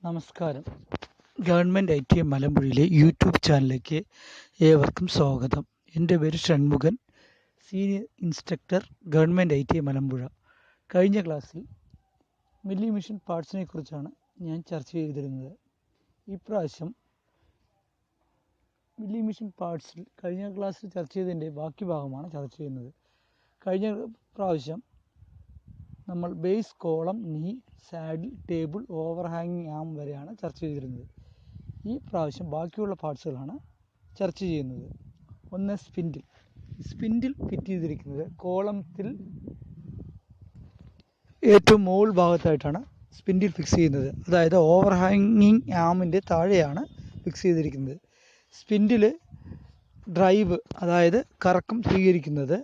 നമസ്കാരം. Government IT മലമ്പുഴയിലെ YouTube ചാനലിലേക്ക് ഏവർക്കും സ്വാഗതം. എൻ്റെ പേര് Shanmughan, senior instructor, government IT Malampuzha. കഴിഞ്ഞ ക്ലാസ്സിൽ മില്ലി മിഷൻ പാർട്സിനെ കുറിച്ചാണ് ഞാൻ ചർച്ച ചെയ്തിരുന്നത്. ഇപ്രാവശ്യം മില്ലി മിഷൻ പാർട്സിൽ കഴിഞ്ഞ ക്ലാസ്സിൽ ചർച്ച ചെയ്തതിൻ്റെ ബാക്കി ഭാഗമാണ് ചർച്ച ചെയ്യുന്നത്. കഴിഞ്ഞ പ്രാവശ്യം നമ്മൾ ബേസ്, കോളം, നീ, സാഡിൽ, ടേബിൾ, ഓവർഹാങ്ങിങ് ആം വരെയാണ് ചർച്ച ചെയ്തിരുന്നത്. ഈ പ്രാവശ്യം ബാക്കിയുള്ള പാർട്സുകളാണ് ചർച്ച ചെയ്യുന്നത്. ഒന്ന് സ്പിൻഡിൽ. സ്പിൻഡിൽ ഫിറ്റ് ചെയ്തിരിക്കുന്നത് കോളത്തിൽ ഏറ്റവും മുകൾ ഭാഗത്തായിട്ടാണ് സ്പിൻഡിൽ ഫിക്സ് ചെയ്യുന്നത്. അതായത് ഓവർഹാങ്ങിങ് ആമിൻ്റെ താഴെയാണ് ഫിക്സ് ചെയ്തിരിക്കുന്നത്. സ്പിൻഡിൽ ഡ്രൈവ്, അതായത് കറക്കം സ്വീകരിക്കുന്നത്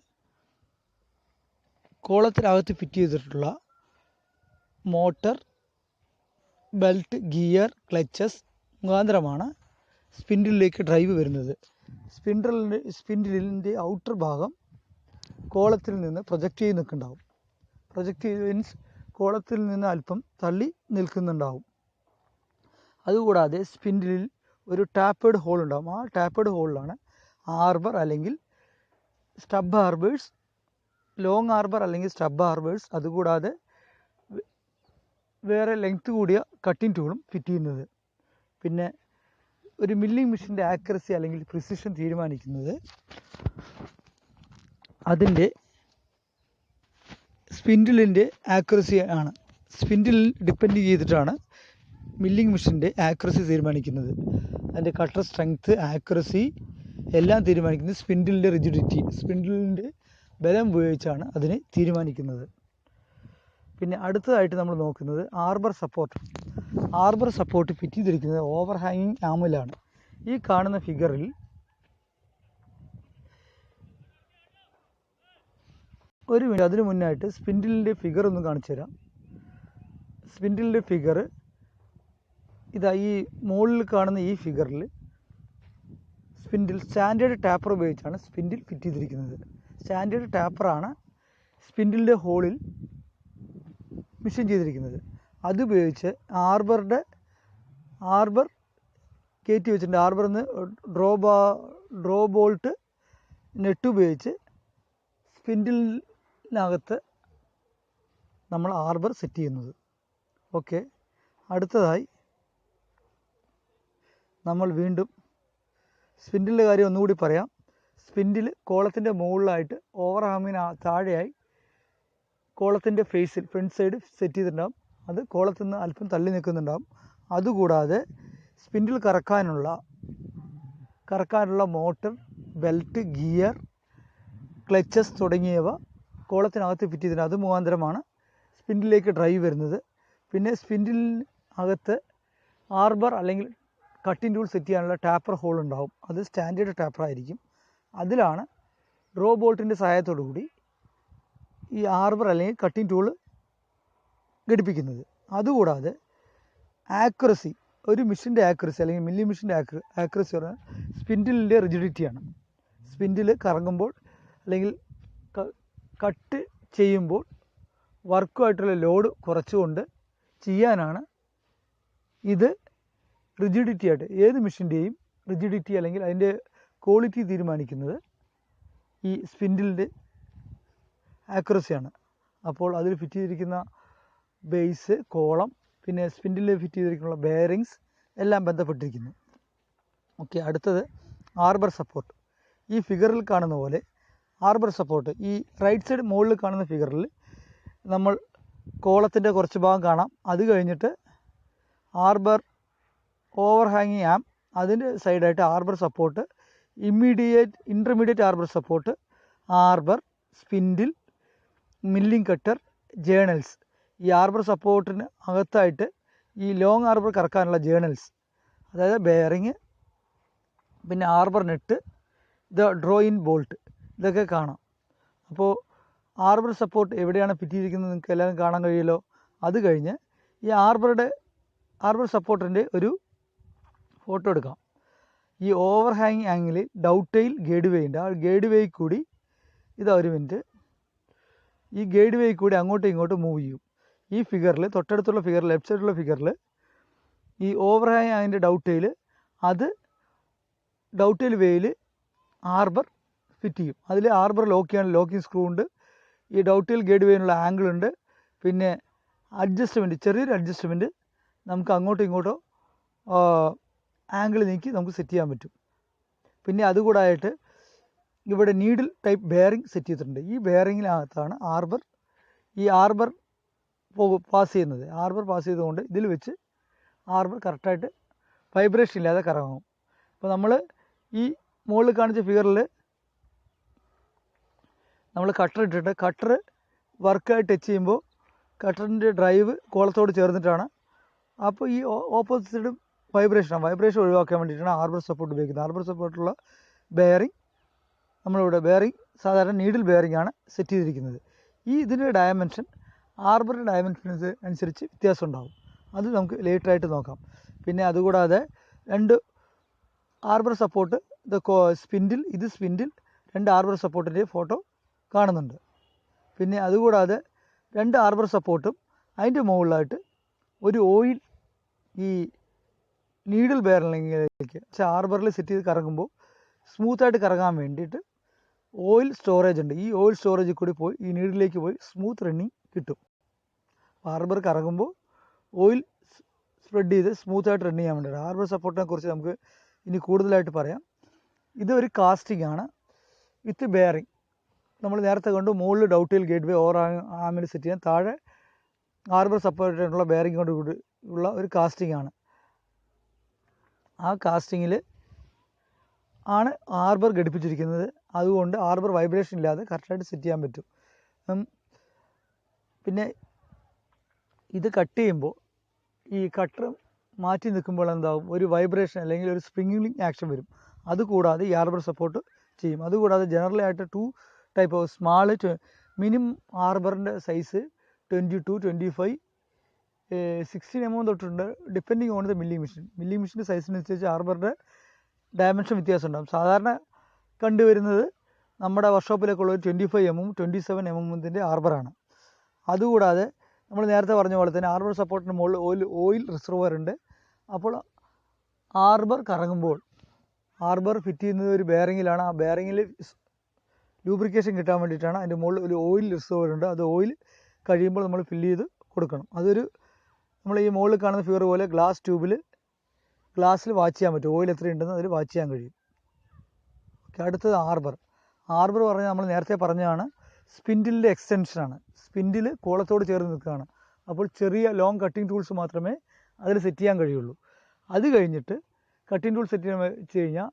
കോളത്തിനകത്ത് ഫിറ്റ് ചെയ്തിട്ടുള്ള മോട്ടർ, ബെൽറ്റ്, ഗിയർ, ക്ലച്ചസ് മുഖാന്തരമാണ് സ്പിൻഡിലേക്ക് ഡ്രൈവ് വരുന്നത്. സ്പിൻഡിലിൻ്റെ ഔട്ടർ ഭാഗം കോളത്തിൽ നിന്ന് പ്രൊജക്റ്റ് ചെയ്ത് നിൽക്കുന്നുണ്ടാവും. പ്രൊജക്റ്റ് ചെയ്ത് മീൻസ് കോളത്തിൽ നിന്ന് അല്പം തള്ളി നിൽക്കുന്നുണ്ടാവും. അതുകൂടാതെ സ്പിൻഡിലിൽ ഒരു ടാപ്പേഡ് ഹോൾ ഉണ്ടാവും. ആ ടാപ്പേഡ് ഹോളിലാണ് ആർബർ അല്ലെങ്കിൽ സ്റ്റബ് ആർബേഴ്സ്, ലോങ് ആർബർ അല്ലെങ്കിൽ സ്റ്റബ് ആർബേഴ്സ്, അതുകൂടാതെ വേറെ ലെങ്ത് കൂടിയ കട്ടിംഗ് ടൂളും ഫിറ്റ് ചെയ്യുന്നത്. പിന്നെ ഒരു മില്ലിംഗ് മെഷീൻ്റെ ആക്യുറസി അല്ലെങ്കിൽ പ്രിസിഷൻ തീരുമാനിക്കുന്നത് അതിൻ്റെ സ്പിൻഡിലിൻ്റെ ആക്യുറസി ആണ്. സ്പിൻഡിൽ ഡിപ്പെൻഡ് ചെയ്തിട്ടാണ് മില്ലിംഗ് മെഷീൻ്റെ ആക്യുറസി തീരുമാനിക്കുന്നത്. അതിൻ്റെ കട്ടർ സ്ട്രെങ്ത്, ആക്യുറസി എല്ലാം തീരുമാനിക്കുന്നത് സ്പിൻഡിലിൻ്റെ റിജിഡിറ്റി, സ്പിൻഡിലിൻ്റെ ബലം ഉപയോഗിച്ചാണ് അതിനെ തീരുമാനിക്കുന്നത്. പിന്നെ അടുത്തതായിട്ട് നമ്മൾ നോക്കുന്നത് arbor support. Arbor support fit ചെയ്തിരിക്കുന്നത് ഓവർ ഹാങ്ങിങ് ആമിലാണ്. ഈ കാണുന്ന ഫിഗറിൽ ഒരു മിനിറ്റ്, അതിനു മുന്നായിട്ട് സ്പിൻഡിലിൻ്റെ ഫിഗർ ഒന്ന് കാണിച്ചു തരാം. സ്പിൻഡിലിൻ്റെ ഫിഗർ ഇതാ, ഈ മുകളിൽ കാണുന്ന ഈ ഫിഗറിൽ സ്പിൻഡിൽ സ്റ്റാൻഡേർഡ് ടാപ്പർ ഉപയോഗിച്ചാണ് സ്പിൻഡിൽ ഫിറ്റ് ചെയ്തിരിക്കുന്നത്. സ്റ്റാൻഡേർഡ് ടാപ്പറാണ് സ്പിൻഡിലിൻ്റെ ഹോളിൽ മിഷൻ ചെയ്തിരിക്കുന്നത്. അതുപയോഗിച്ച് ആർബർ കയറ്റി വെച്ചിട്ടുണ്ട്. ആർബറിൽ നിന്ന് ഡ്രോ ബോൾട്ട് നെറ്റ് ഉപയോഗിച്ച് സ്പിൻഡിലിനകത്ത് നമ്മൾ ആർബർ സെറ്റ് ചെയ്യുന്നത്. ഓക്കെ, അടുത്തതായി നമ്മൾ വീണ്ടും സ്പിൻഡിലിൻ്റെ കാര്യം ഒന്നുകൂടി പറയാം. സ്പിൻഡിൽ കോളത്തിൻ്റെ മുകളിലായിട്ട് ഓവർ ഹാമിന് താഴെയായി കോളത്തിൻ്റെ ഫേസിൽ ഫ്രണ്ട് സൈഡ് സെറ്റ് ചെയ്തിട്ടുണ്ടാകും. അത് കോളത്തിൽ നിന്ന് അല്പം തള്ളി നിൽക്കുന്നുണ്ടാകും. അതുകൂടാതെ സ്പിൻഡിൽ കറക്കാനുള്ള മോട്ടർ, ബെൽറ്റ്, ഗിയർ, ക്ലച്ചസ് തുടങ്ങിയവ കോളത്തിനകത്ത് ഫിറ്റ് ചെയ്തിട്ടുണ്ട്. അത് മുഖാന്തരമാണ് സ്പിൻഡിലേക്ക് ഡ്രൈവ് വരുന്നത്. പിന്നെ സ്പിൻഡിലിനകത്ത് ആർബർ അല്ലെങ്കിൽ കട്ടിംഗ് ടൂൾ സെറ്റ് ചെയ്യാനുള്ള ടാപ്പർ ഹോൾ ഉണ്ടാവും. അത് സ്റ്റാൻഡേർഡ് ടാപ്പർ ആയിരിക്കും. അതിലാണ് ഡ്രോ ബോൾട്ടിൻ്റെ സഹായത്തോടു കൂടി ഈ ആർബർ അല്ലെങ്കിൽ കട്ടിംഗ് ടൂൾ ഘടിപ്പിക്കുന്നത്. അതുകൂടാതെ ആക്യുറസി, ഒരു മിഷൻ്റെ ആക്യുറസി അല്ലെങ്കിൽ മില്ലി മിഷൻ്റെ ആക്യുറസി പറഞ്ഞാൽ സ്പിൻഡിലിൻ്റെ റിജിഡിറ്റിയാണ്. സ്പിൻഡിൽ കറങ്ങുമ്പോൾ അല്ലെങ്കിൽ കട്ട് ചെയ്യുമ്പോൾ വർക്കുമായിട്ടുള്ള ലോഡ് കുറച്ചുകൊണ്ട് ചെയ്യാനാണ് ഇത് റിജിഡിറ്റി ആയിട്ട്. ഏത് മെഷീൻ്റെയും റിജിഡിറ്റി അല്ലെങ്കിൽ അതിൻ്റെ ക്വാളിറ്റി തീരുമാനിക്കുന്നത് ഈ സ്പിൻഡിലിൻ്റെ ആക്യുറസിയാണ്. അപ്പോൾ അതിൽ ഫിറ്റ് ചെയ്തിരിക്കുന്ന ബേസ്, കോളം, പിന്നെ സ്പിൻഡിൽ ഫിറ്റ് ചെയ്തിരിക്കുന്ന ബെയറിങ്സ് എല്ലാം ബന്ധപ്പെട്ടിരിക്കുന്നു. ഓക്കെ, അടുത്തത് ആർബർ സപ്പോർട്ട്. ഈ ഫിഗറിൽ കാണുന്ന പോലെ ആർബർ സപ്പോർട്ട്, ഈ റൈറ്റ് സൈഡ് മുകളിൽ കാണുന്ന ഫിഗറിൽ നമ്മൾ കോളത്തിൻ്റെ കുറച്ച് ഭാഗം കാണാം. അത് കഴിഞ്ഞിട്ട് ആർബർ ഓവർ ഹാങ്ങിങ് ആം, അതിൻ്റെ സൈഡായിട്ട് arbor support, intermediate arbor support, arbor, spindle, milling cutter, journals. ഈ ആർബർ സപ്പോർട്ടിന് അകത്തായിട്ട് ഈ ലോങ് ആർബർ കറക്കാനുള്ള ജേണൽസ്, അതായത് ബെയറിങ്, പിന്നെ ആർബർ നെറ്റ്, ഇത് ഡ്രോ ഇൻ ബോൾട്ട്, ഇതൊക്കെ കാണാം. അപ്പോൾ ആർബർ സപ്പോർട്ട് എവിടെയാണ് ഫിറ്റ് ചെയ്തിരിക്കുന്നത് നിങ്ങൾക്ക് എല്ലാവരും കാണാൻ കഴിയുമല്ലോ. അത് കഴിഞ്ഞ് ഈ ആർബർ സപ്പോർട്ടിൻ്റെ ഒരു ഫോട്ടോ എടുക്കാം. ഈ ഓവർ ഹാങ്ങിങ് ആംഗിൾ ഡൗട്ടെയിൽ ഗേഡ് വേ ഉണ്ട്. ആ ഗേഡ് വേയിൽ കൂടി ഇതാ, ഒരു മിനിറ്റ്, ഈ ഗേഡ് വേയിൽ കൂടി അങ്ങോട്ടും ഇങ്ങോട്ടും മൂവ് ചെയ്യും. ഈ ഫിഗറിൽ, തൊട്ടടുത്തുള്ള ഫിഗറിൽ, ലെഫ്റ്റ് സൈഡിലുള്ള ഫിഗറിൽ ഈ ഓവർ ഹാങ് അതിൻ്റെ ഡൗട്ടെയിൽ അത് ഡൗട്ടെയിൽ വേയിൽ ആർബർ ഫിറ്റ് ചെയ്യും. അതിൽ ആർബർ ലോക്ക് ചെയ്യാൻ ലോക്കിംഗ് സ്ക്രൂ ഉണ്ട്. ഈ ഡൗട്ടെയിൽ ഗേഡ് വേയിനുള്ള ആംഗിൾ ഉണ്ട്. പിന്നെ അഡ്ജസ്റ്റ്മെൻറ്റ്, ചെറിയൊരു അഡ്ജസ്റ്റ്മെൻറ്റ് നമുക്ക് അങ്ങോട്ടോ ഇങ്ങോട്ടോ ആംഗിൾ നീക്കി നമുക്ക് സെറ്റ് ചെയ്യാൻ പറ്റും. പിന്നെ അതുകൂടായിട്ട് ഇവിടെ നീഡിൽ ടൈപ്പ് ബെയറിംഗ് സെറ്റ് ചെയ്തിട്ടുണ്ട്. ഈ ബെയറിങ്ങിനകത്താണ് ആർബർ പാസ് ചെയ്യുന്നത്. ആർബർ പാസ് ചെയ്തുകൊണ്ട് ഇതിൽ വെച്ച് ആർബർ കറക്റ്റായിട്ട് വൈബ്രേഷൻ ഇല്ലാതെ കറങ്ങും. അപ്പോൾ നമ്മൾ ഈ മുകളിൽ കാണിച്ച ഫിഗറിൽ നമ്മൾ കട്ടർ ഇട്ടിട്ട് കട്ടർ വർക്കായി ടച്ച് ചെയ്യുമ്പോൾ കട്ടറിൻ്റെ ഡ്രൈവ് കോളത്തോട് ചേർന്നിട്ടാണ്. അപ്പോൾ ഈ ഓപ്പോസിറ്റ് വൈബ്രേഷൻ ഒഴിവാക്കാൻ വേണ്ടിയിട്ടാണ് ആർബർ സപ്പോർട്ട് ഉപയോഗിക്കുന്നത്. ആർബർ സപ്പോർട്ടുള്ള ബെയറിംഗ് നമ്മളിവിടെ ബെയറിംഗ് സാധാരണ നീഡിൽ ബെയറിംഗ് ആണ് സെറ്റ് ചെയ്തിരിക്കുന്നത്. ഇതിൻ്റെ ഡയമെൻഷൻ ആർബറിൻ്റെ ഡയമെൻഷൻ അനുസരിച്ച് വ്യത്യാസം ഉണ്ടാകും. അത് നമുക്ക് ലേറ്ററായിട്ട് നോക്കാം. പിന്നെ അതുകൂടാതെ 2 ആർബർ സപ്പോർട്ട് സ്പിൻഡിൽ 2 ആർബർ സപ്പോർട്ടിൻ്റെ ഫോട്ടോ കാണുന്നുണ്ട്. പിന്നെ അതുകൂടാതെ 2 ആർബർ സപ്പോർട്ടും അതിൻ്റെ മുകളിലായിട്ട് ഒരു ഓയിൽ ഈ നീഡിൽ ബെയറിംഗിലേക്ക് ആർബറിൽ സെറ്റ് ചെയ്ത് കറങ്ങുമ്പോൾ സ്മൂത്തായിട്ട് കറങ്ങാൻ വേണ്ടിയിട്ട് ഓയിൽ സ്റ്റോറേജ് ഉണ്ട്. ഈ ഓയിൽ സ്റ്റോറേജിൽ കൂടി പോയി ഈ നീഡിലേക്ക് പോയി സ്മൂത്ത് റണ്ണിങ് കിട്ടും. ആർബർ കറങ്ങുമ്പോൾ ഓയിൽ സ്പ്രെഡ് ചെയ്ത് സ്മൂത്തായിട്ട് റൺ ചെയ്യാൻ വേണ്ടിയിട്ട്. ആർബർ സപ്പോർട്ടിനെ കുറിച്ച് നമുക്ക് ഇനി കൂടുതലായിട്ട് പറയാം. ഇതൊരു കാസ്റ്റിംഗ് ആണ് വിത്ത് ബെയറിംഗ്. നമ്മൾ നേരത്തെ കണ്ടു മുകളിൽ ഡൗട്ടെയിൽ ഗേറ്റ് വേ ഓവർ ആമിൽ സെറ്റ് ചെയ്യാൻ, താഴെ ആർബർ സപ്പോർട്ടായിട്ടുള്ള ബെയറിംഗ് കൊണ്ട് കൂടി ഉള്ള ഒരു കാസ്റ്റിംഗ് ആണ്. ആ കാസ്റ്റിങ്ങിൽ ആണ് ആർബർ ഘടിപ്പിച്ചിരിക്കുന്നത്. അതുകൊണ്ട് ആർബർ വൈബ്രേഷൻ ഇല്ലാതെ കറക്റ്റായിട്ട് സെറ്റ് ചെയ്യാൻ പറ്റും. പിന്നെ ഇത് കട്ട് ചെയ്യുമ്പോൾ ഈ കട്ടർ മാറ്റി നിൽക്കുമ്പോൾ എന്താവും, ഒരു വൈബ്രേഷൻ അല്ലെങ്കിൽ ഒരു സ്പ്രിംഗിങ് ആക്ഷൻ വരും. അതുകൂടാതെ ഈ ആർബർ സപ്പോർട്ട് ചെയ്യും. അതുകൂടാതെ ജനറലായിട്ട് 2 ടൈപ്പ് ഓഫ് സ്മാൾ മിനിമം ആർബറിൻ്റെ സൈസ് 22, 25, 16 mm തൊട്ടുണ്ട്. ഡിപ്പെൻഡിങ് ഓൺ ദ മില്ലി മെഷീൻ്റെ സൈസിനനുസരിച്ച് ആർബറിൻ്റെ ഡയമെൻഷൻ വ്യത്യാസം ഉണ്ടാകും. സാധാരണ കണ്ടുവരുന്നത് നമ്മുടെ വർക്ക്ഷോപ്പിലേക്കുള്ള 25 mm, 27 mm ആർബറാണ്. അതുകൂടാതെ നമ്മൾ നേരത്തെ പറഞ്ഞ പോലെ തന്നെ ആർബർ സപ്പോർട്ടിന് മുകളിൽ ഓയിൽ റിസർവർ ഉണ്ട്. അപ്പോൾ ആർബർ കറങ്ങുമ്പോൾ ആർബർ ഫിറ്റ് ചെയ്യുന്നത് ഒരു ബെയറിങ്ങിലാണ്. ആ ബെയറിങ്ങിൽ ലൂബ്രിക്കേഷൻ കിട്ടാൻ വേണ്ടിയിട്ടാണ്. അതിൻ്റെ മുകളിൽ ഒരു ഓയിൽ റിസർവർ ഉണ്ട്. അത് ഓയിൽ കഴിയുമ്പോൾ നമ്മൾ ഫില്ല് ചെയ്ത് കൊടുക്കണം. അതൊരു നമ്മൾ ഈ മുകളിൽ കാണുന്ന ഫിഗർ പോലെ ഗ്ലാസ്സിൽ വാച്ച് ചെയ്യാൻ പറ്റും. ഓയിൽ എത്രയുണ്ടെന്ന് അതിൽ വാച്ച് ചെയ്യാൻ കഴിയും. ഓക്കെ, അടുത്തത് ആർബർ പറഞ്ഞാൽ നമ്മൾ നേരത്തെ പറഞ്ഞതാണ് സ്പിൻഡിലിൻ്റെ എക്സ്റ്റൻഷനാണ്. സ്പിൻഡിൽ കോളത്തോട് ചേർന്ന് നിൽക്കുകയാണ്. അപ്പോൾ ചെറിയ ലോങ് കട്ടിംഗ് ടൂൾസ് മാത്രമേ അതിൽ സെറ്റ് ചെയ്യാൻ കഴിയുള്ളൂ. അത് കഴിഞ്ഞിട്ട് കട്ടിംഗ് ടൂൾ സെറ്റ് ചെയ്യാൻ വെച്ച് കഴിഞ്ഞാൽ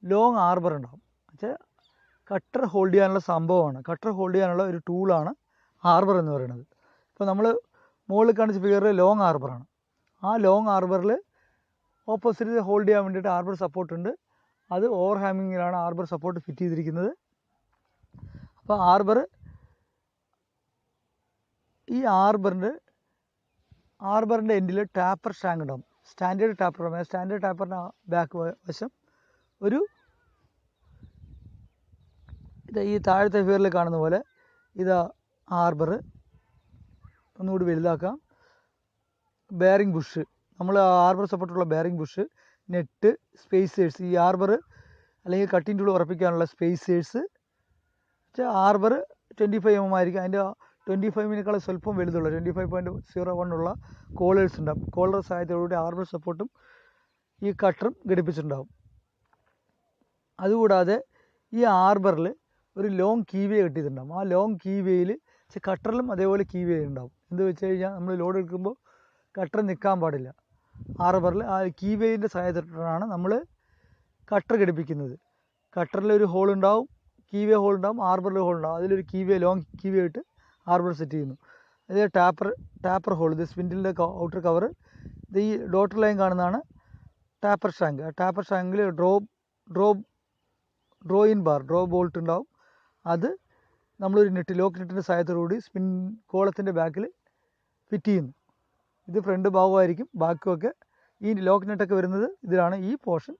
ലോങ് ആർബർ ഉണ്ടാകും. പക്ഷേ കട്ടർ ഹോൾഡ് ചെയ്യാനുള്ള സംഭവമാണ്. കട്ടർ ഹോൾഡ് ചെയ്യാനുള്ള ഒരു ടൂളാണ് ആർബർ എന്ന് പറയുന്നത്. ഇപ്പോൾ നമ്മൾ മുകളിൽ കാണിച്ച ഫിഗറിൽ ലോങ് ആർബറാണ്. ആ ലോങ് ആർബറിൽ ഓപ്പോസിറ്റ് ഹോൾഡ് ചെയ്യാൻ വേണ്ടിയിട്ട് ആർബർ സപ്പോർട്ട് ഉണ്ട്. അത് ഓവർ ഹാമിങ്ങിലാണ് ആർബർ സപ്പോർട്ട് ഫിറ്റ് ചെയ്തിരിക്കുന്നത്. അപ്പോൾ ഈ ആർബറിൻ്റെ എൻഡിൽ ടാപ്പർ ഷാങ്ക് ഉണ്ടാകും. സ്റ്റാൻഡേർഡ് ടാപ്പറിൻ്റെ ബാക്ക് വശം ഈ താഴത്തെ ഫിഗറിൽ കാണുന്ന പോലെ ആർബർ ഒന്നുകൂടി വലുതാക്കാം. ബെയറിംഗ് ബുഷ്, നമ്മൾ ആർബർ സപ്പോർട്ടുള്ള ബെയറിംഗ് ബുഷ്, നെറ്റ്, സ്പേസേഴ്സ്, ഈ ആർബർ അല്ലെങ്കിൽ കട്ടിംഗ് ടൂൾ ഉറപ്പിക്കാനുള്ള സ്പേസേഴ്സ്. ആർബർ 25 mm ആയിരിക്കും. അതിൻ്റെ 25 സ്വല്പം വലുതുള്ള 25.01 ഉള്ള കോളേഴ്സ് ഉണ്ടാകും. കോളർ സഹായത്തോടുകൂടി ആർബർ സപ്പോർട്ടും ഈ കട്ടറും ഘടിപ്പിച്ചിട്ടുണ്ടാകും. അതുകൂടാതെ ഈ ആർബറിൽ ഒരു ലോങ് കീവേ കെട്ടിയിട്ടുണ്ടാകും. ആ ലോങ് കീവേയിൽ കട്ടറിലും അതേപോലെ കീവേ ഉണ്ടാകും. എന്ത് വെച്ച് കഴിഞ്ഞാൽ നമ്മൾ ലോഡ് എടുക്കുമ്പോൾ കട്ടർ നിൽക്കാൻ പാടില്ല. ആർബറിൽ ആ കീവേയിൻ്റെ സഹായത്തോടാണ് നമ്മൾ കട്ടർ ഘടിപ്പിക്കുന്നത്. കട്ടറിലൊരു ഹോൾ ഉണ്ടാവും, കീവേ ഹോൾ ഉണ്ടാവും, ആർബറിൽ ഹോൾ ഉണ്ടാവും. അതിലൊരു ലോങ് കീവേ ഇട്ട് ആർബർ സെറ്റ് ചെയ്യുന്നു. അതേ ടാപ്പർ ഹോൾ, ഇത് സ്പിൻഡിലിൻ്റെ ഔട്ടർ കവർ. ഇത് ഈ ഡോട്ടർ ലൈൻ കാണുന്നതാണ് ടാപ്പർ ഷാങ്ക്. ആ ടാപ്പർ ഷാങ്കിൽ ഡ്രോ ബോൾട്ട് ഉണ്ടാവും. അത് നമ്മളൊരു ലോക്ക് നെറ്റിൻ്റെ സഹായത്തോടുകൂടി കോളത്തിൻ്റെ ബാക്കിൽ ഫിറ്റ് ചെയ്യുന്നു. ഇത് ഫ്രണ്ട് ഭാഗമായിരിക്കും. ബാക്കിയൊക്കെ ഈ ലോക്ക് നെറ്റൊക്കെ വരുന്നത് ഇതിലാണ്. ഈ പോർഷൻ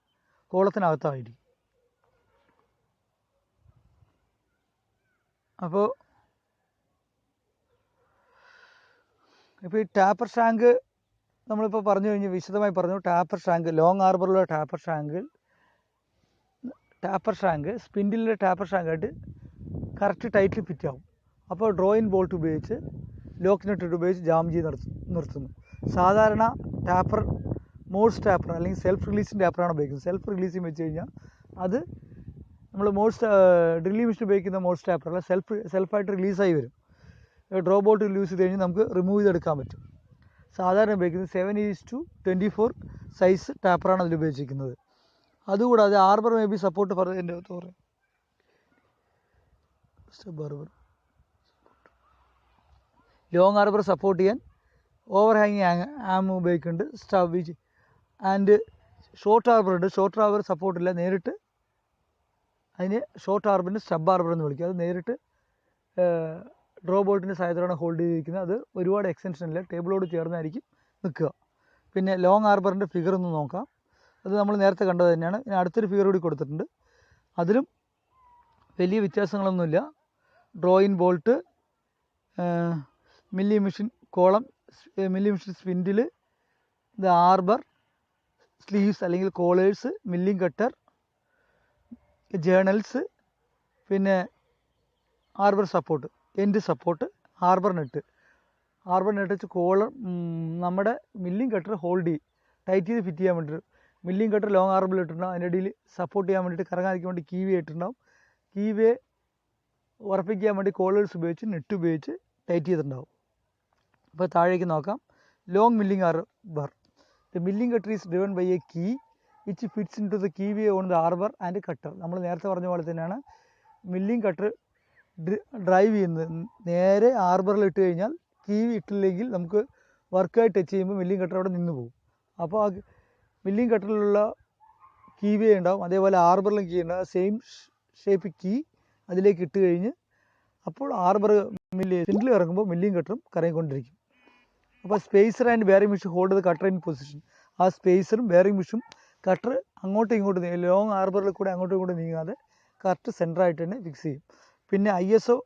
കോളത്തിനകത്തായിരിക്കും. അപ്പോൾ ഈ ടാപ്പർ ഷാങ്ക് നമ്മളിപ്പോൾ പറഞ്ഞു കഴിഞ്ഞ് വിശദമായി പറഞ്ഞു. ടാപ്പർ ഷാങ്ക്, ലോങ് ആർബറിലുള്ള ടാപ്പർ ഷാങ്ക് സ്പിൻഡിലിൻ്റെ ടാപ്പർ ഷാങ്കായിട്ട് കറക്റ്റ് ടൈറ്റിൽ ഫിറ്റ് ആവും. അപ്പോൾ ഡ്രോയിൻ ബോൾട്ട് ഉപയോഗിച്ച് ലോക്ക് നട്ട് ഉപയോഗിച്ച് ജാം ചെയ്ത് നിർത്തുന്നു. സാധാരണ ടാപ്പർ മോഴ്സ് ടാപ്പർ അല്ലെങ്കിൽ സെൽഫ് റിലീസിങ് ടാപ്പറാണ് ഉപയോഗിക്കുന്നത്. സെൽഫ് റിലീസിങ് വെച്ച് കഴിഞ്ഞാൽ അത് നമ്മൾ ഡ്രില്ലിംഗ് മെഷീൻ ഉപയോഗിക്കുന്ന മോഴ്സ് ടാപ്പറല്ല, സെൽഫായിട്ട് റിലീസായി വരും. ഡ്രോ ബോൾട്ട് യൂസ് ചെയ്ത് കഴിഞ്ഞാൽ നമുക്ക് റിമൂവ് ചെയ്തെടുക്കാൻ പറ്റും. സാധാരണ ഉപയോഗിക്കുന്നത് 7:24 സൈസ് ടാപ്പറാണ് അതിൽ ഉപയോഗിച്ചിരിക്കുന്നത്. അതുകൂടാതെ arbor may be support for എൻ്റെ ലോങ് ആർബർ സപ്പോർട്ട് ചെയ്യാൻ ഓവർ ഹാങ്ങിങ് ആം ഉപയോഗിക്കുന്നുണ്ട്. സ്റ്റവ് ആൻഡ് ഷോർട്ട് ആർബർ ഉണ്ട്. ഷോർട്ട് ആർബർ സപ്പോർട്ടില്ല, നേരിട്ട് അതിന് ഷോർട്ട് ആർബറിന് സ്റ്റബ് ആർബർ എന്ന് വിളിക്കും. അത് നേരിട്ട് ഡ്രോ ബോൾട്ടിൻ്റെ സഹായത്തോടെ ഹോൾഡ് ചെയ്തിരിക്കുന്നത്. അത് ഒരുപാട് എക്സ്റ്റൻഷൻ ഇല്ല, ടേബിളോട് ചേർന്നായിരിക്കും നിൽക്കുക. പിന്നെ ലോങ് ആർബറിൻ്റെ ഫിഗർ ഒന്ന് നോക്കാം. അത് നമ്മൾ നേരത്തെ കണ്ടത് തന്നെയാണ്. ഇനി അടുത്തൊരു ഫിഗർ കൂടി കൊടുത്തിട്ടുണ്ട്. അതിലും വലിയ വ്യത്യാസങ്ങളൊന്നുമില്ല. Draw in bolt, milling machine column, milling machine spindle, ഇത് ആർബർ, സ്ലീവ്സ് അല്ലെങ്കിൽ കോളേഴ്സ്, മില്ലിംഗ് കട്ടർ, ജേണൽസ്, പിന്നെ arbor support, end support, arbor nut വെച്ച് കോളർ നമ്മുടെ മില്ലിംഗ് കട്ടർ ഹോൾഡ് ചെയ്യും, ടൈറ്റ് ചെയ്ത് ഫിറ്റ് ചെയ്യാൻ വേണ്ടിയിട്ട്. മില്ലിംഗ് കട്ടർ ലോങ് ആർബറിൽ ഇട്ടിട്ടുണ്ടാവും. അതിൻ്റെ ഇടയിൽ സപ്പോർട്ട് ചെയ്യാൻ വേണ്ടിയിട്ട് കറങ്ങാതിരിക്കാൻ വേണ്ടി കീവേ ഇട്ടിട്ടുണ്ടാവും. കീവേ ഉറപ്പിക്കാൻ വേണ്ടി കോളേഴ്സ് ഉപയോഗിച്ച് നെറ്റ് ഉപയോഗിച്ച് ടൈറ്റ് ചെയ്തിട്ടുണ്ടാവും. അപ്പോൾ താഴേക്ക് നോക്കാം. Long milling arbor, the milling cutter is driven by a key which fits into the keyway on the arbor and cutter. നമ്മൾ നേരത്തെ പറഞ്ഞ പോലെ തന്നെയാണ് മില്ലിംഗ് കട്ടർ ഡ്രൈവ് ചെയ്യുന്നത്. നേരെ ആർബറിൽ ഇട്ട് കഴിഞ്ഞാൽ കീവി ഇട്ടില്ലെങ്കിൽ നമുക്ക് വർക്കായി ടച്ച് ചെയ്യുമ്പോൾ മില്ലിംഗ് കട്ടർ അവിടെ നിന്ന് പോകും. അപ്പോൾ ആ മില്ലിംഗ് കട്ടറിലുള്ള കീവേ ഉണ്ടാവും, അതേപോലെ ആർബറിലും കീ ഉണ്ടാവും. സെയിം ഷേപ്പ് കീ അതിലേക്ക് ഇട്ട് കഴിഞ്ഞ് അപ്പോൾ ആർബർ സ്പിൻഡിൽ ഇറങ്ങുമ്പോൾ മില്ലിംഗ് കട്ടറും കറങ്ങിക്കൊണ്ടിരിക്കും. അപ്പോൾ spacer and bearing machine hold the cutter in position. ആ സ്പേസറും ബെയറിംഗ് മെഷീനും കട്ടർ അങ്ങോട്ടും ഇങ്ങോട്ടും ലോങ് ആർബറിൽ കൂടെ അങ്ങോട്ടും ഇങ്ങോട്ടും നീങ്ങാതെ കറക്റ്റ് സെൻറ്ററായിട്ട് തന്നെ ഫിക്സ് ചെയ്യും. പിന്നെ ISO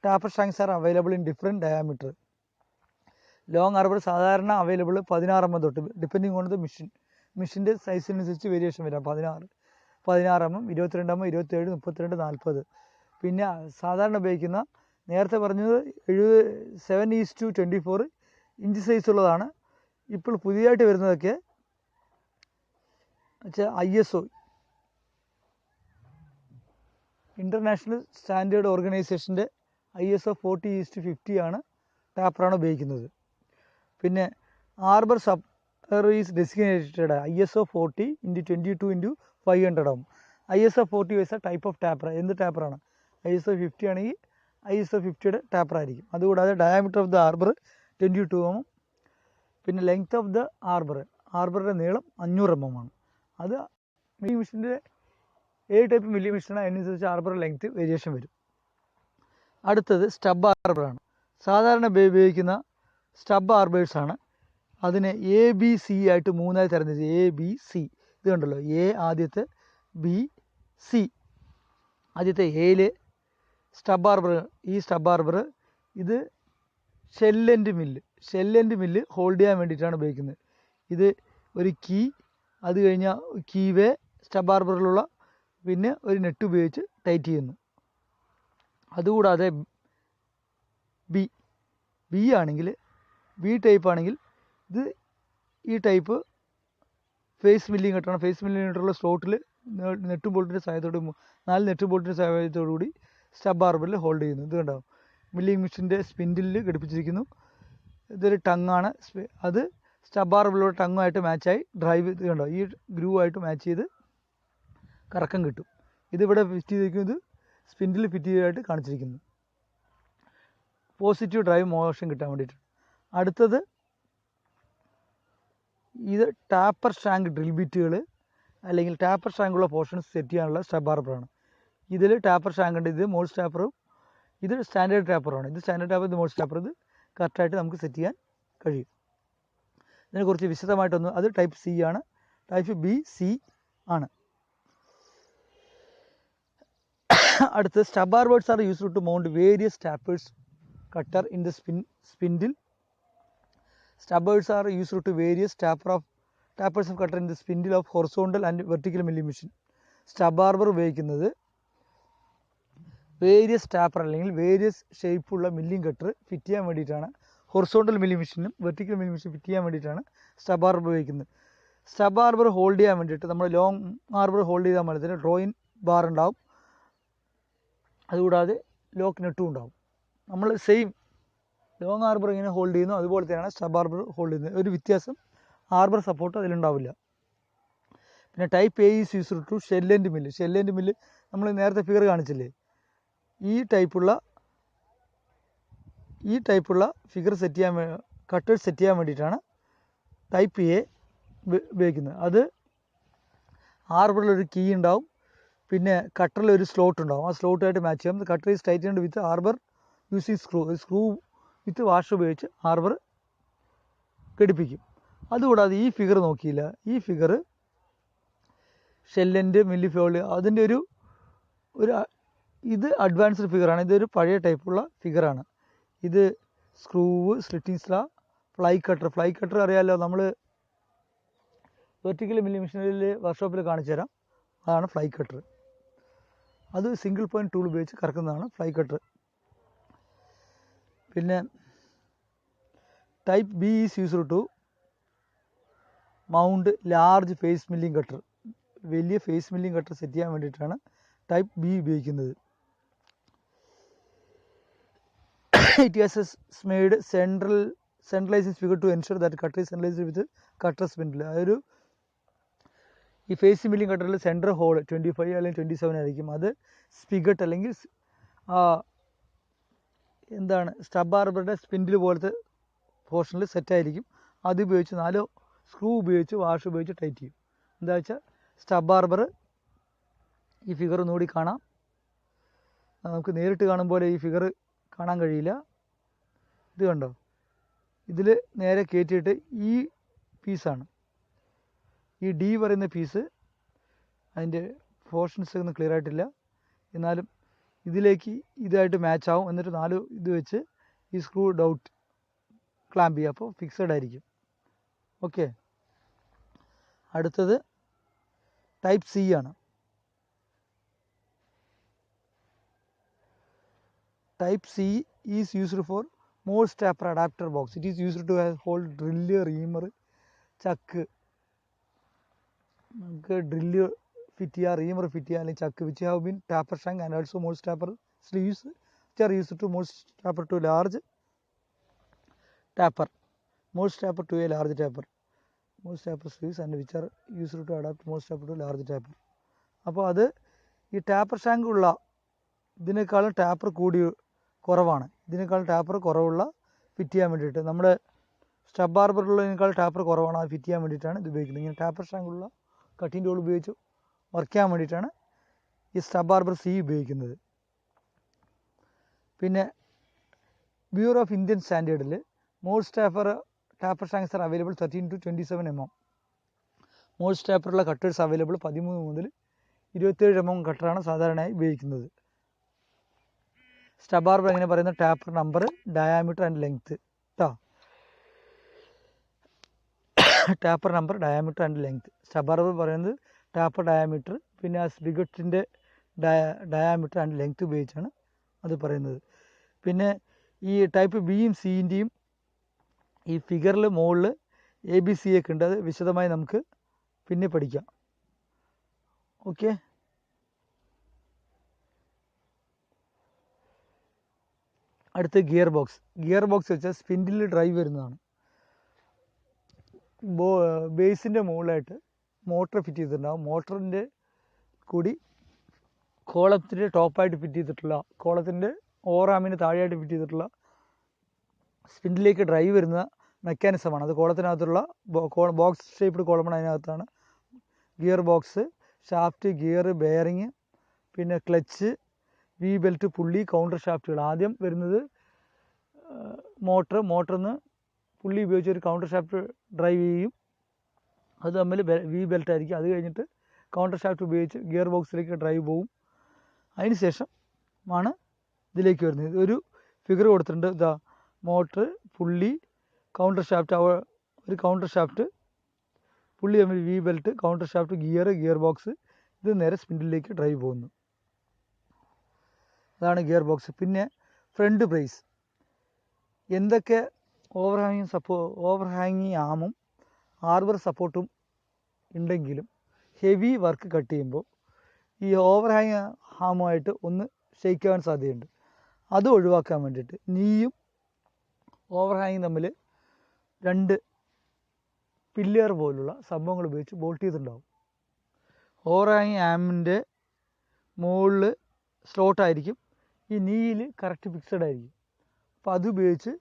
taper shanks are available in different diameter. Long arbor സാധാരണ അവൈലബിൾ 16 mm തൊട്ട്, ഡിപ്പെൻഡിങ് ഓൺ ദ മെഷീൻ്റെ സൈസിനനുസരിച്ച് വേരിയേഷൻ വരാം. 16 mm, 22 mm, 27, 32, 40. പിന്നെ സാധാരണ ഉപയോഗിക്കുന്ന നേരത്തെ പറഞ്ഞത് 7:24 ഇഞ്ച് സൈസ് ഉള്ളതാണ്. ഇപ്പോൾ പുതിയതായിട്ട് വരുന്നതൊക്കെ ISO ഇൻ്റർനാഷണൽ സ്റ്റാൻഡേർഡ് ഓർഗനൈസേഷൻ്റെ ISO 40:50 ആണ് ടാപ്പറാണ് ഉപയോഗിക്കുന്നത്. പിന്നെ arbor sub is designated ISO 40:22:500 ആവും. ISO 40 wise type of taper. എന്ത് ടാപ്പറാണ്? ISO 50 ആണെങ്കിൽ ISO 50യുടെ ടാപ്പറായിരിക്കും. അതുകൂടാതെ diameter of the arbor 22 mm. പിന്നെ ലെങ്ത് ഓഫ് ദ ആർബറിൻ്റെ നീളം 500 mm ആണ്. അത് മില്ലി മെഷീൻ്റെ ഏത് ടൈപ്പ് മില്ലി മെഷീനാണ് അതിനനുസരിച്ച് ആർബർ ലെങ്ത് വേരിയേഷൻ വരും. അടുത്തത് സ്റ്റബ് ആർബറാണ്. സാധാരണ ഉപയോഗിക്കുന്ന സ്റ്റബ് ആർബേഴ്സാണ്. അതിനെ ABC ആയിട്ട് 3ആയി തരംതിരിച്ച് ABC. ഇത് കണ്ടല്ലോ, ആദ്യത്തെ, BC ആദ്യത്തെ. എയിൽ സ്റ്റബ് ആർബർ. ഈ സ്റ്റബ് ആർബർ ഇത് ഷെൽ എൻഡ് മില്ല് ഹോൾഡ് ചെയ്യാൻ വേണ്ടിയിട്ടാണ് ഉപയോഗിക്കുന്നത്. ഇത് ഒരു കീ, അത് കഴിഞ്ഞാൽ കീവേ സ്റ്റബ് ആർബറിലുള്ള, പിന്നെ ഒരു നെറ്റ് ഉപയോഗിച്ച് ടൈറ്റ് ചെയ്യുന്നു. അതുകൂടാതെ ബി ആണെങ്കിൽ, ബി ടൈപ്പ് ആണെങ്കിൽ ഇത് ഈ ടൈപ്പ് ഫേസ് മില്ലിംഗ് കട്ടറാണ്. ഫേസ് മില്ലിംഗ് കട്ടറുള്ള സ്ലോട്ടിൽ നെറ്റ് ബോൾട്ടിൻ്റെ സഹായത്തോട് 4 നെറ്റ് ബോൾട്ടിൻ്റെ സഹായത്തോടു കൂടി സ്റ്റബ് ആർബറിൽ ഹോൾഡ് ചെയ്യുന്നു. ഇത് കണ്ടാവും, മില്ലിംഗ് മെഷീൻ്റെ സ്പിൻഡിലിൽ ഘടിപ്പിച്ചിരിക്കുന്നു. ഇതൊരു ടങ്ങാണ്. അത് സ്റ്റബ് ആർബറിലുള്ള ടങ്ങുമായിട്ട് മാച്ചായി ഡ്രൈവ് ഇത് കണ്ടോ, ഈ ഗ്രൂ ആയിട്ട് മാച്ച് ചെയ്ത് കറക്കം കിട്ടും. ഇതിവിടെ ഫിറ്റ് ചെയ്തിരിക്കുന്നത് സ്പിൻഡിൽ ഫിറ്റ് ചെയ്തതായിട്ട് കാണിച്ചിരിക്കുന്നു, പോസിറ്റീവ് ഡ്രൈവ് മോഷൻ കിട്ടാൻ വേണ്ടിയിട്ട്. അടുത്തത് ഇത് ടാപ്പർ ഷാങ്ക് ഡ്രിൽ ബിറ്റുകൾ അല്ലെങ്കിൽ ടാപ്പർ ഷാങ്കുള്ള പോർഷൻസ് സെറ്റ് ചെയ്യാനുള്ള സ്റ്റബ് ആർബറാണ്. ഇതിൽ ടാപ്പർ ഷാങ്ക് ഉണ്ട്. ഇത് മോൾസ് ടാപ്പറും ഇത് സ്റ്റാൻഡേർഡ് ടാപ്പറാണ്. ഇത് സ്റ്റാൻഡേർഡ് ടാപ്പർ, ഇത് മോൾസ് ടാപ്പർ. ഇത് കറക്റ്റായിട്ട് നമുക്ക് സെറ്റ് ചെയ്യാൻ കഴിയും. ഇതിനെക്കുറിച്ച് വിശദമായിട്ടൊന്നും, അത് ടൈപ്പ് C ആണ്. ടൈപ്പ് BC ആണ്. അടുത്ത് stub arbors are used to mount various tapers cutter in the spindle. Stubbers are used to various tappers of cutter in the spindle of horizontal and vertical milling machine. Stub arbor ഉപയോഗിക്കുന്നത് various taper അല്ലെങ്കിൽ various ഷേപ്പുള്ള milling cutter fit ചെയ്യാൻ വേണ്ടിയിട്ടാണ്. Horizontal milling മെഷീനും vertical milling machine fit ചെയ്യാൻ വേണ്ടിയിട്ടാണ് stub arbor ഉപയോഗിക്കുന്നത്. Stub arbor hold ചെയ്യാൻ വേണ്ടിയിട്ട് നമ്മൾ ലോങ് ആർബർ ഹോൾഡ് ചെയ്താൽ മതി. തന്നെ ഡ്രോയിൻ ബാർ ഉണ്ടാവും, അതുകൂടാതെ ലോക്ക് നെട്ടും ഉണ്ടാവും. നമ്മൾ സെയിം ലോങ് ആർബർ ഇങ്ങനെ ഹോൾഡ് ചെയ്യുന്നു അതുപോലെ തന്നെയാണ് സ്റ്റബ് ആർബർ ഹോൾഡ് ചെയ്യുന്നത്. ഒരു വ്യത്യാസം, ആർബർ സപ്പോർട്ട് അതിലുണ്ടാവില്ല. പിന്നെ type A is used to shell and mill. Shell and mill നമ്മൾ നേരത്തെ ഫിഗർ കാണിച്ചില്ലേ, ഈ ടൈപ്പുള്ള ഫിഗർ സെറ്റ് ചെയ്യാൻ കട്ടേഴ്സ് സെറ്റ് ചെയ്യാൻ വേണ്ടിയിട്ടാണ് ടൈപ്പ് എ ഉപയോഗിക്കുന്നത്. അത് ആർബറിലൊരു കീ ഉണ്ടാവും, പിന്നെ കട്ടറിലൊരു സ്ലോട്ട് ഉണ്ടാവും. ആ സ്ലോട്ടായിട്ട് മാച്ച് ചെയ്യാം. Cutter is tightened with arbor using screw with wash ഉപയോഗിച്ച് ആർബർ ഘടിപ്പിക്കും. അതുകൂടാതെ ഈ ഫിഗർ നോക്കിയില്ല, ഈ ഫിഗർ ഷെല്ലൻ്റ് മില്ലി ഫോൾഡ് അതിൻ്റെ ഒരു ഇത് അഡ്വാൻസ്ഡ് ഫിഗറാണ്. ഇതൊരു പഴയ ടൈപ്പുള്ള ഫിഗറാണ്. ഇത് സ്ക്രൂവ്, സ്ലിറ്റിംഗ് സ്ലാ, ഫ്ലൈ കട്ടർ അറിയാമല്ലോ, നമ്മൾ വെർട്ടിക്കൽ മില്ലിംഗ് മെഷീനിൽ വർക്ക്ഷോപ്പിൽ കാണിച്ചു തരാം. അതാണ് ഫ്ലൈ കട്ടർ. അത് സിംഗിൾ പോയിൻറ്റ് ടൂൾ ഉപയോഗിച്ച് കറക്കുന്നതാണ് ഫ്ലൈ കട്ടർ. പിന്നെ type B is used to mount large face milling cutter. വലിയ ഫേസ് മില്ലിംഗ് കട്ടർ സെറ്റ് ചെയ്യാൻ വേണ്ടിയിട്ടാണ് ടൈപ്പ് ബി ഉപയോഗിക്കുന്നത്. It has made centralizing figure to ensure that cutter is centralized with cutter spindle. അതൊരു ഈ face milling കട്ടറിൽ centre whole 25 അല്ലെങ്കിൽ 27 ആയിരിക്കും. അത് സ്പിഗട്ട് അല്ലെങ്കിൽ എന്താണ് സ്റ്റബ് ആർബറുടെ സ്പിൻഡിൽ പോലത്തെ പോർഷനിൽ സെറ്റായിരിക്കും. അത് ഉപയോഗിച്ച് 4 സ്ക്രൂ ഉപയോഗിച്ച് വാഷ് ഉപയോഗിച്ച് ടൈറ്റ് ചെയ്യും. എന്താ വെച്ചാൽ സ്റ്റബ് ആർബർ ഈ ഫിഗർ ഒന്നുകൂടി കാണാം. നമുക്ക് നേരിട്ട് കാണുമ്പോൾ ഈ ഫിഗർ കാണാൻ കഴിയില്ല. ഇത് കണ്ടോ, ഇതിൽ നേരെ കയറ്റിയിട്ട് ഈ പീസാണ്, ഈ ഡി പറയുന്ന പീസ്, അതിൻ്റെ പോർഷൻസ് ഒന്നും ക്ലിയർ ആയിട്ടില്ല, എന്നാലും ഇതിലേക്ക് ഇതായിട്ട് മാച്ച് ആവും. എന്നിട്ട് 4 ഇത് വെച്ച് ഈ സ്ക്രൂ ഡൗട്ട് ക്ലാമ്പ് ചെയ്യുക, അപ്പോൾ ഫിക്സഡ് ആയിരിക്കും. ഓക്കെ, അടുത്തത് ടൈപ്പ് സി ആണ്. Type C is used for most stapler adapter box. It is used to hold drill, reamer, chuck. Drill fit here, reamer fit here, and chuck which have been tapper shank and also most stapler sleeves which are used to most stapler to large tapper. Most stapler to a large tapper. Most stapler sleeves and which are used to adapt most stapler to large tapper. അപ്പോൾ അത് ഈ taper shank ഉള്ള ഇതിനേക്കാളും taper കുറവാണ്. ഇതിനേക്കാൾ taper കുറവുള്ള fit ചെയ്യാൻ വേണ്ടിയിട്ട്, നമ്മൾ സ്റ്റബ് ആർബറിലുള്ളതിനേക്കാൾ ടാപ്പർ കുറവാണ്, അത് ഫിറ്റ് ചെയ്യാൻ വേണ്ടിയിട്ടാണ് ഇത് ഉപയോഗിക്കുന്നത്. ഇങ്ങനെ ടാപ്പർ ഷാങ്കുള്ള കട്ടിംഗ് ടൂൾ ഉപയോഗിച്ച് വർക്ക് ചെയ്യാൻ വേണ്ടിയിട്ടാണ് ഈ സ്റ്റബ് ആർബർ സി ഉപയോഗിക്കുന്നത്. പിന്നെ ബ്യൂറോ ഓഫ് ഇന്ത്യൻ സ്റ്റാൻഡേർഡിൽ most taper shanks are available 13 to 27 mm. Most ടാപ്പറുള്ള കട്ടേഴ്സ് അവൈലബിൾ 13 മുതൽ 27 mm കട്ടറാണ് സാധാരണയായി ഉപയോഗിക്കുന്നത്. സ്റ്റബ് ആർബർ എങ്ങനെ പറയുന്നത്, taper number, diameter and length കേട്ടോ. Taper number, diameter and length. Stub arbor പറയുന്നത് ടാപ്പർ ഡയാമീറ്റർ, പിന്നെ ആ സ്പിഗറ്റിൻ്റെ ഡയാമീറ്റർ ആൻഡ് ലെങ്ത് ഉപയോഗിച്ചാണ് അത് പറയുന്നത്. പിന്നെ ഈ ടൈപ്പ് ബിയും സിൻ്റെയും ഈ ഫിഗറിൽ മുകളിൽ ABC ഒക്കെ ഉണ്ട്. അത് വിശദമായി നമുക്ക് പിന്നെ പഠിക്കാം. ഓക്കെ, അടുത്ത് ഗിയർ ബോക്സ്. ഗിയർ ബോക്സ് വെച്ചാൽ സ്പിൻഡിൽ ഡ്രൈവ് വരുന്നതാണ്. ബേസിൻ്റെ മുകളിലായിട്ട് മോട്ടർ ഫിറ്റ് ചെയ്തിട്ടുണ്ടാകും. മോട്ടറിൻ്റെ കൂടി കോളത്തിൻ്റെ ടോപ്പായിട്ട് ഫിറ്റ് ചെയ്തിട്ടുള്ള, കോളത്തിൻ്റെ ഓറാമിന് താഴെയായിട്ട് ഫിറ്റ് ചെയ്തിട്ടുള്ള സ്പിൻഡിലേക്ക് ഡ്രൈവ് വരുന്ന മെക്കാനിസമാണ്. അത് കോളത്തിനകത്തുള്ള ബോക്സ് ഷേപ്പ്ഡ് കോളമാണ്. അതിനകത്താണ് gear box, shaft, gear, bearing, പിന്നെ clutch, V belt, pulley, counter ഷാഫ്റ്റുകൾ. ആദ്യം വരുന്നത് മോട്ടറിൽ നിന്ന് പുള്ളി ഉപയോഗിച്ച് ഒരു കൗണ്ടർ ഷാഫ്റ്റ് ഡ്രൈവ് ചെയ്യും. അത് തമ്മിൽ വി ബെൽറ്റ് ആയിരിക്കും. അത് കഴിഞ്ഞിട്ട് കൗണ്ടർ ഷാഫ്റ്റ് ഉപയോഗിച്ച് ഗിയർ ബോക്സിലേക്ക് ഡ്രൈവ് പോവും. അതിന് ശേഷം ആണ് ഇതിലേക്ക് വരുന്നത്. ഒരു ഫിഗർ കൊടുത്തിട്ടുണ്ട്. ഇതാ മോട്ടർ, പുള്ളി, കൗണ്ടർ ഷാഫ്റ്റ് ഒരു കൗണ്ടർ ഷാഫ്റ്റ്, പുള്ളി തമ്മിൽ V belt, counter shaft, gear box, ഇത് നേരെ സ്പിൻഡിലേക്ക് ഡ്രൈവ് പോകുന്നു. അതാണ് ഗിയർ ബോക്സ്. പിന്നെ ഫ്രണ്ട് ബ്രേസ്. എന്തൊക്കെ ഓവർഹാങ്ങിങ് ആമും ആർബർ സപ്പോർട്ടും ഉണ്ടെങ്കിലും ഹെവി വർക്ക് കട്ട് ചെയ്യുമ്പോൾ ഈ ഓവർഹാങ് ഹാമുമായിട്ട് ഒന്ന് ഷെയ്ക്ക് ആവാൻ സാധ്യതയുണ്ട്. അത് ഒഴിവാക്കാൻ വേണ്ടിയിട്ട് നീയും ഓവർഹാങ്ങും തമ്മിൽ 2 പില്ലർ പോലുള്ള സംഭവങ്ങൾ ഉപയോഗിച്ച് ബോൾട്ട് ചെയ്തിട്ടുണ്ടാവും. ഓവർഹാങ് ആമിൻ്റെ മുകളിൽ സ്ലോട്ടായിരിക്കും, ഈ നീയിൽ കറക്റ്റ് ഫിക്സഡ് ആയിരിക്കും. അപ്പോൾ അത് ഉപയോഗിച്ച്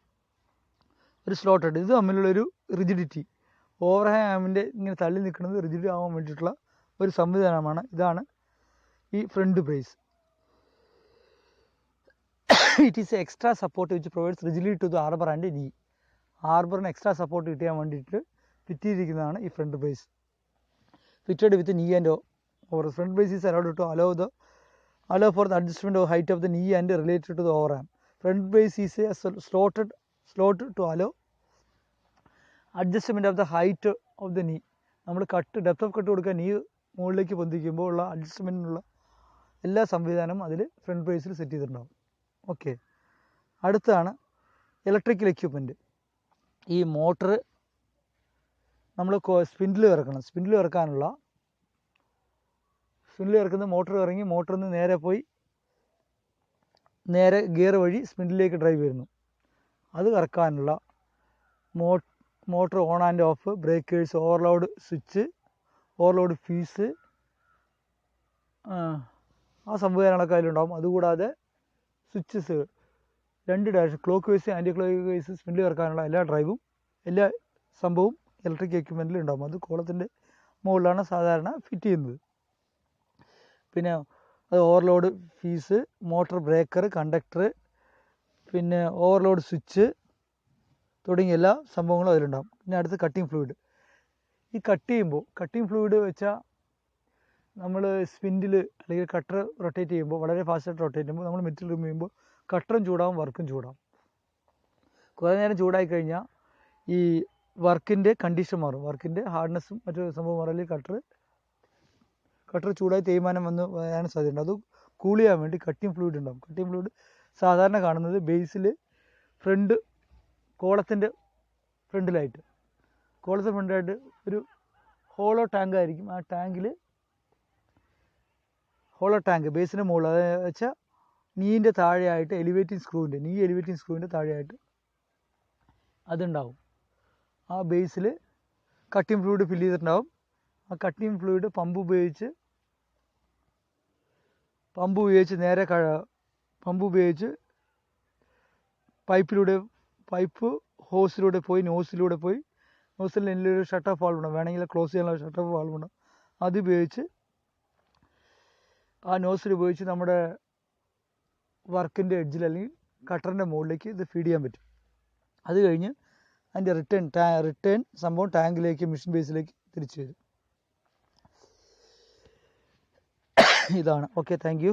ഒരു സ്ലോട്ട് ഇട്ട് ഇത് തമ്മിലുള്ളൊരു റിജിഡിറ്റി, ഓവർഹാങ് ആമിൻ്റെ ഇങ്ങനെ തള്ളി നിൽക്കുന്നത് റിജിഡ് ആവാൻ വേണ്ടിയിട്ടുള്ള ഒരു സംവിധാനമാണ്. ഇതാണ് ഈ front brace. It is extra support which provides rigidity to the arbor and knee. ആർബറിന് എക്സ്ട്രാ സപ്പോർട്ട് കിട്ടാൻ വേണ്ടിയിട്ട് ഫിറ്റ് ഈ front brace. Fitted with knee and over. Front brace is allowed to allow for the adjustment of height of the knee and related to the overarm. Front brace is a slot to allow adjustment of the height of the knee. നമ്മൾ depth off cut കൊടുക്കുക, നീ മുകളിലേക്ക് പൊന്തിക്കുമ്പോൾ ഉള്ള അഡ്ജസ്റ്റ്മെൻറ്റിനുള്ള എല്ലാ സംവിധാനവും അതിൽ front ബ്രേസിൽ set ചെയ്തിട്ടുണ്ടാവും. Okay, അടുത്താണ് ഇലക്ട്രിക്കൽ എക്യുപ്മെൻറ്റ്. ഈ മോട്ടർ നമ്മൾ സ്പിൻഡിൽ ഇറക്കുന്ന മോട്ടർ ഇറങ്ങി മോട്ടറിൽ നിന്ന് നേരെ ഗിയർ വഴി സ്പിൻഡിലേക്ക് ഡ്രൈവ് വരുന്നു. അത് കറക്കാനുള്ള motor on and off, breakers, overload switch, overload fuse, ആ സംവിധാനങ്ങളൊക്കെ അതിലുണ്ടാവും. അതുകൂടാതെ switches 2 direction, clockwise anticlockwise spindle ഇറക്കാനുള്ള എല്ലാ സംഭവവും ഇലക്ട്രിക് എക്യുപ്മെൻറ്റിൽ ഉണ്ടാകും. അത് കോളത്തിൻ്റെ മുകളിലാണ് സാധാരണ ഫിറ്റ് ചെയ്യുന്നത്. പിന്നെ അത് overload fees, motor breaker, conductor, പിന്നെ ഓവർലോഡ് സ്വിച്ച് തുടങ്ങിയ എല്ലാ സംഭവങ്ങളും അതിലുണ്ടാകും. പിന്നെ അടുത്ത് കട്ടിങ് ഫ്ലൂയിഡ്. ഈ കട്ടിങ് ഫ്ലൂയിഡ് വെച്ചാൽ നമ്മൾ സ്പിൻഡിൽ അല്ലെങ്കിൽ കട്ടർ റൊട്ടേറ്റ് ചെയ്യുമ്പോൾ, വളരെ ഫാസ്റ്റായിട്ട് റൊട്ടേറ്റ് ചെയ്യുമ്പോൾ നമ്മൾ മെറ്റീരിയൽ റിമൂവ് ചെയ്യുമ്പോൾ കട്ടറും ചൂടാവും, വർക്കും ചൂടാവും. കുറേ നേരം ചൂടായി കഴിഞ്ഞാൽ ഈ വർക്കിൻ്റെ കണ്ടീഷൻ മാറും, വർക്കിൻ്റെ ഹാർഡ്നെസ്സും മറ്റു സംഭവം മാറും. അല്ലെങ്കിൽ കട്ടർ ചൂടായി തേയ്മാനം വരാൻ സാധ്യതയുണ്ട്. അത് കൂൾ ചെയ്യാൻ വേണ്ടി കട്ടിങ് ഫ്ലൂയിഡ് ഉണ്ടാകും. കട്ടിങ് ഫ്ലൂയിഡ് സാധാരണ കാണുന്നത് ബേസിൽ കോളത്തിൻ്റെ ഫ്രണ്ടിലായിട്ട് ഒരു ഹോളോ ടാങ്ക് ആയിരിക്കും. ആ ടാങ്കിൽ ബേസിൻ്റെ മുകളിൽ, അതായത് വെച്ചാൽ നീൻ്റെ താഴെയായിട്ട് എലിവേറ്റിംഗ് സ്ക്രൂവിൻ്റെ താഴെയായിട്ട് അതുണ്ടാവും. ആ ബേസിൽ കട്ടിങ് ഫ്ലൂയിഡ് ഫില്ല് ചെയ്തിട്ടുണ്ടാവും. ആ കട്ടിങ് ഫ്ലൂയിഡ് പമ്പ് ഉപയോഗിച്ച് പൈപ്പ് ഹോസിലൂടെ പോയി നോസിലിൽ ഒരു ഷട്ട് ഓഫ് വാൾവ് ഉണ്ടാവും, വേണമെങ്കിൽ ക്ലോസ് ചെയ്യാനുള്ള ഷട്ട് ഓഫ് വാൾവ് ഉണ്ടാവും. അതുപയോഗിച്ച് ആ നോസിൽ ഉപയോഗിച്ച് നമ്മുടെ വർക്കിൻ്റെ എഡ്ജിൽ അല്ലെങ്കിൽ കട്ടറിൻ്റെ മുകളിലേക്ക് ഇത് ഫീഡ് ചെയ്യാൻ പറ്റും. അത് കഴിഞ്ഞ് അതിൻ്റെ റിട്ടേൺ സംഭവം ടാങ്കിലേക്ക്, മിഷൻ ബേസിലേക്ക് തിരിച്ചു വരും. ഇതാണ്. Okay, thank you.